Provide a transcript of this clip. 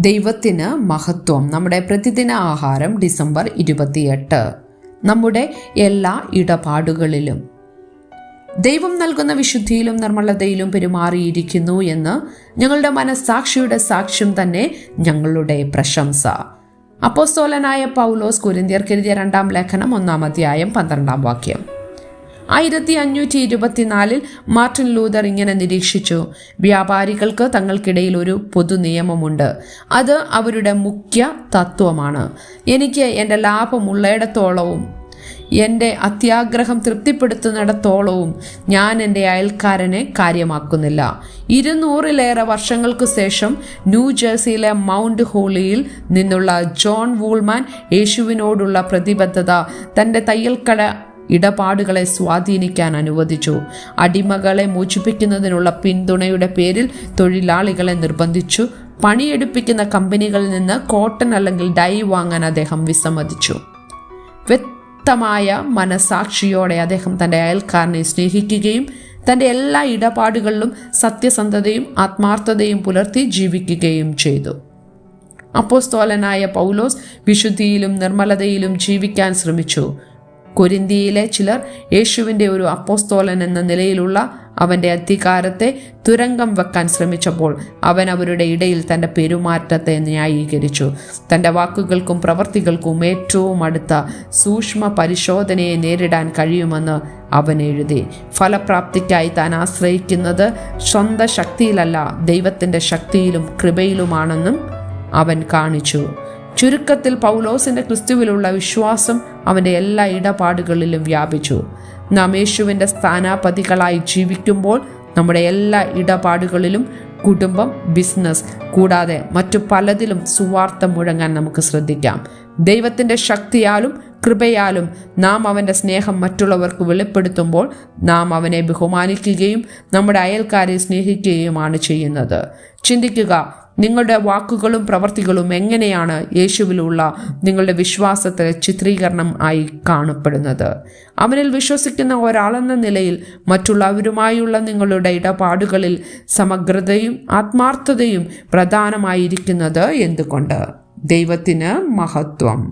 ദൈവത്തിന് മഹത്വം. നമ്മുടെ പ്രതിദിന ആഹാരം ഡിസംബർ 28. നമ്മുടെ എല്ലാ ഇടപാടുകളിലും ദൈവം നൽകുന്ന വിശുദ്ധിയിലും നിർമ്മലതയിലും പെരുമാറിയിരിക്കുന്നു എന്ന് ഞങ്ങളുടെ മനസ്സാക്ഷിയുടെ സാക്ഷ്യം തന്നെ ഞങ്ങളുടെ പ്രശംസ. അപ്പോസ്തലനായ പൗലോസ് കൊരിന്ത്യർക്ക് എഴുതിയ 2-ാം ലേഖനം 1-ാം അധ്യായം 12-ാം വാക്യം. 1524 മാർട്ടിൻ ലൂതർ ഇങ്ങനെ നിരീക്ഷിച്ചു: വ്യാപാരികൾക്ക് തങ്ങൾക്കിടയിൽ ഒരു പൊതു നിയമമുണ്ട്. അത് അവരുടെ മുഖ്യ തത്വമാണ്. എനിക്ക് എൻ്റെ ലാഭമുള്ളയിടത്തോളവും എൻ്റെ അത്യാഗ്രഹം തൃപ്തിപ്പെടുത്തുന്നിടത്തോളവും ഞാൻ എൻ്റെ അയൽക്കാരനെ കാര്യമാക്കുന്നില്ല. 200-ലേറെ വർഷങ്ങൾക്ക് ശേഷം ന്യൂജേഴ്സിയിലെ മൗണ്ട് ഹോളിയിൽ നിന്നുള്ള ജോൺ വൂൾമാൻ യേശുവിനോടുള്ള പ്രതിബദ്ധത തൻ്റെ തയ്യൽക്കട ഇടപാടുകളെ സ്വാധീനിക്കാൻ അനുവദിച്ചു. അടിമകളെ മോചിപ്പിക്കുന്നതിനുള്ള പിന്തുണയുടെ പേരിൽ തൊഴിലാളികളെ നിർബന്ധിച്ചു. പണിയെടുപ്പിക്കുന്ന കമ്പനികളിൽ നിന്ന് കോട്ടൺ അല്ലെങ്കിൽ ഡൈ വാങ്ങാൻ അദ്ദേഹം വിസമ്മതിച്ചു. വ്യക്തമായ മനസാക്ഷിയോടെ അദ്ദേഹം തൻ്റെ അയൽക്കാരനെ സ്നേഹിക്കുകയും തൻ്റെ എല്ലാ ഇടപാടുകളിലും സത്യസന്ധതയും ആത്മാർത്ഥതയും പുലർത്തി ജീവിക്കുകയും ചെയ്തു. അപ്പോസ്തലനായ പൗലോസ് വിശുദ്ധിയിലും നിർമ്മലതയിലും ജീവിക്കാൻ ശ്രമിച്ചു. കൊരിന്തിയിലെ ചിലർ യേശുവിൻ്റെ ഒരു അപ്പോസ്തലൻ എന്ന നിലയിലുള്ള അവൻ്റെ അധികാരത്തെ തുരങ്കം വെക്കാൻ ശ്രമിച്ചപ്പോൾ അവൻ അവരുടെ ഇടയിൽ തൻ്റെ പെരുമാറ്റത്തെ ന്യായീകരിച്ചു. തൻ്റെ വാക്കുകൾക്കും പ്രവൃത്തികൾക്കും ഏറ്റവും അടുത്ത സൂക്ഷ്മ പരിശോധനയെ നേരിടാൻ കഴിയുമെന്ന് അവൻ എഴുതി. ഫലപ്രാപ്തിക്കായി താൻ ആശ്രയിക്കുന്നത് സ്വന്തം ശക്തിയിലല്ല, ദൈവത്തിൻ്റെ ശക്തിയിലും കൃപയിലുമാണെന്നും അവൻ കാണിച്ചു. ചുരുക്കത്തിൽ പൗലോസിൻ്റെ ക്രിസ്തുവിലുള്ള വിശ്വാസം അവൻ്റെ എല്ലാ ഇടപാടുകളിലും വ്യാപിച്ചു. നാം യേശുവിൻ്റെ സ്ഥാനാപതികളായി ജീവിക്കുമ്പോൾ നമ്മുടെ എല്ലാ ഇടപാടുകളിലും കുടുംബം, ബിസിനസ് കൂടാതെ മറ്റു പലതിലും സുവാർത്ത മുഴങ്ങാൻ നമുക്ക് ശ്രദ്ധിക്കാം. ദൈവത്തിൻ്റെ ശക്തിയാലും കൃപയാലും നാം അവൻ്റെ സ്നേഹം മറ്റുള്ളവർക്ക് വെളിപ്പെടുത്തുമ്പോൾ നാം അവനെ ബഹുമാനിക്കുകയും നമ്മുടെ അയൽക്കാരെ സ്നേഹിക്കുകയുമാണ് ചെയ്യുന്നത്. ചിന്തിക്കുക, നിങ്ങളുടെ വാക്കുകളും പ്രവൃത്തികളും എങ്ങനെയാണ് യേശുവിലുള്ള നിങ്ങളുടെ വിശ്വാസത്തെ ചിത്രീകരണം ആയി കാണപ്പെടുന്നത്? അവനിൽ വിശ്വസിക്കുന്ന ഒരാളെന്ന നിലയിൽ മറ്റുള്ളവരുമായുള്ള നിങ്ങളുടെ ഇടപാടുകളിൽ സമഗ്രതയും ആത്മാർത്ഥതയും പ്രധാനമായിരിക്കുന്നത് എന്തുകൊണ്ട്? ദൈവത്തിന് മഹത്വം.